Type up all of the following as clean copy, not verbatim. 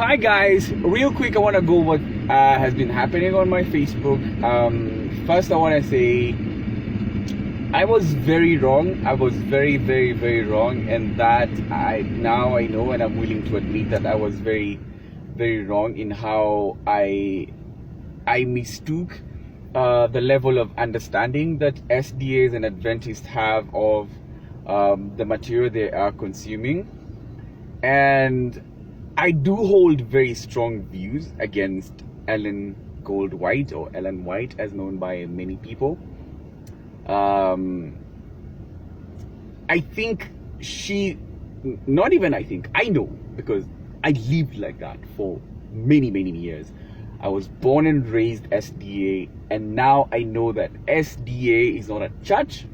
Hi guys, real quick, I want to go what has been happening on my Facebook. First, I want to say I was very wrong. I was very, very, very wrong, and that I know, and I'm willing to admit that I was very, very wrong in how I mistook the level of understanding that SDAs and Adventists have of the material they are consuming. And I do hold very strong views against Ellen White, or Ellen White as known by many people. I think I know, because I lived like that for many, many years. I was born and raised SDA, and now I know that SDA is not a church,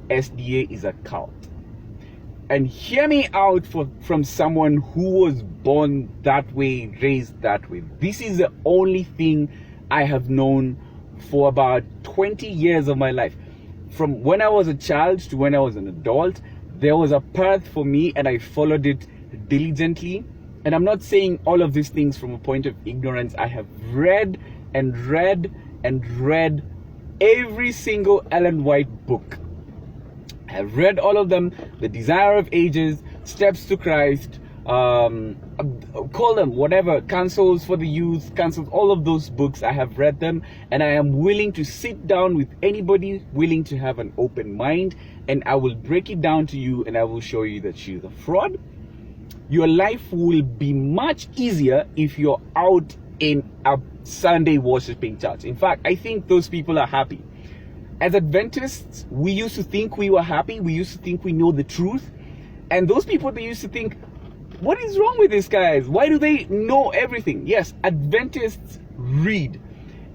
SDA is a cult. And hear me out from someone who was born that way, raised that way. This is the only thing I have known for about 20 years of my life. From when I was a child to when I was an adult, there was a path for me and I followed it diligently. And I'm not saying all of these things from a point of ignorance. I have read and read and read every single Ellen White book. I have read all of them: The Desire of Ages, Steps to Christ, call them whatever, Counsels for the Youth, Counsels, all of those books. I have read them, and I am willing to sit down with anybody willing to have an open mind, and I will break it down to you, and I will show you that she's a fraud. Your life will be much easier if you're out in a Sunday worshiping church. In fact, I think those people are happy. As Adventists, we used to think we were happy. We used to think we know the truth. And those people, they used to think, what is wrong with these guys? Why do they know everything? Yes, Adventists read.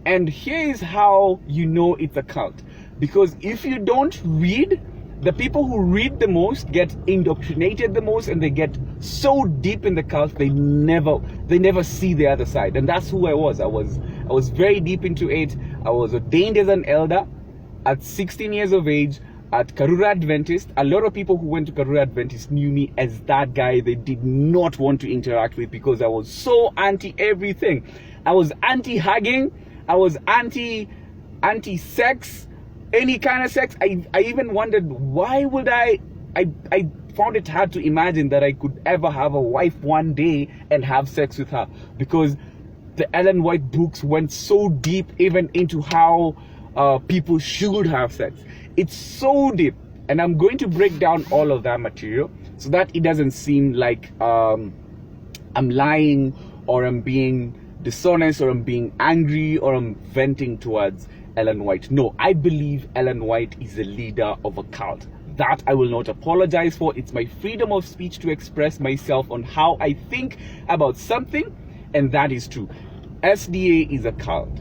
And here is how you know it's a cult. Because if you don't read, the people who read the most get indoctrinated the most, and they get so deep in the cult, they never see the other side. And that's who I was. I was very deep into it. I was ordained as an elder at 16 years of age at Karura Adventist. A lot of people who went to Karura Adventist knew me as that guy they did not want to interact with, because I was so anti everything. I was anti-hugging. I was anti-sex, any kind of sex. I even wondered, why would I found it hard to imagine that I could ever have a wife one day and have sex with her, because the Ellen White books went so deep even into how people should have sex. It's so deep, and I'm going to break down all of that material so that it doesn't seem like I'm lying, or I'm being dishonest, or I'm being angry, or I'm venting towards Ellen White. No, I believe Ellen White is the leader of a cult. That I will not apologize for. It's my freedom of speech to express myself on how I think about something, and that is true. SDA is a cult.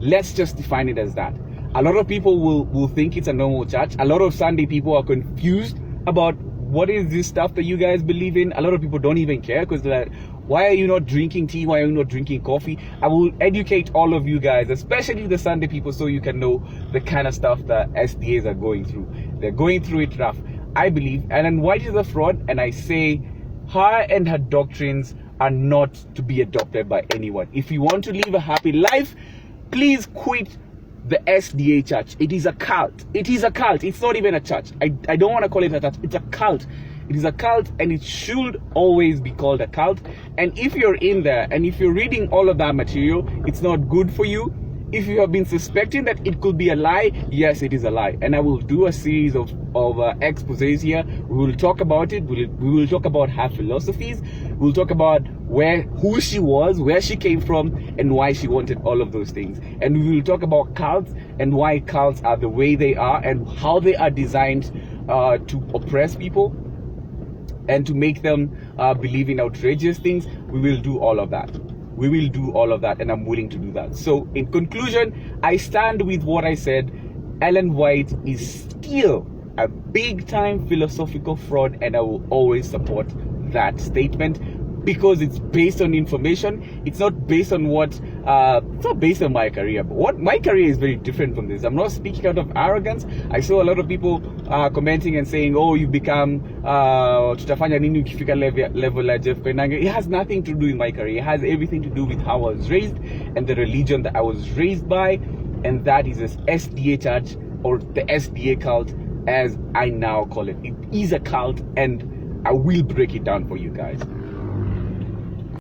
Let's just define it as that. A lot of people will think it's a normal church. A lot of Sunday people are confused about what is this stuff that you guys believe in. A lot of people don't even care, because they're like, why are you not drinking tea? Why are you not drinking coffee? I will educate all of you guys, especially the Sunday people, so you can know the kind of stuff that SDAs are going through. They're going through it rough. I believe Ellen White is a fraud, and I say her and her doctrines are not to be adopted by anyone. If you want to live a happy life, please quit the SDA church. It is a cult. It is a cult. It's not even a church. I don't want to call it a church. It's a cult. It is a cult, and it should always be called a cult. And if you're in there, and if you're reading all of that material, it's not good for you. If you have been suspecting that it could be a lie, yes, it is a lie. And I will do a series of exposés here. We will talk about it. We will talk about her philosophies. We'll talk about who she was, where she came from, and why she wanted all of those things. And we will talk about cults, and why cults are the way they are, and how they are designed to oppress people and to make them believe in outrageous things. We will do all of that. We will do all of that, and I'm willing to do that. So in conclusion, I stand with what I said. Ellen White is still a big time philosophical fraud, and I will always support that statement, because it's based on information. It's not based on what it's not based on my career, but what my career is very different from this. I'm not speaking out of arrogance. I saw a lot of people commenting and saying, oh, you become tutafanya nini ukifika level la Jeff Koinange. It has nothing to do with my career. It has everything to do with how I was raised and the religion that I was raised by, and that is this SDA church, or the SDA cult as I now call it. It is a cult, and I will break it down for you guys.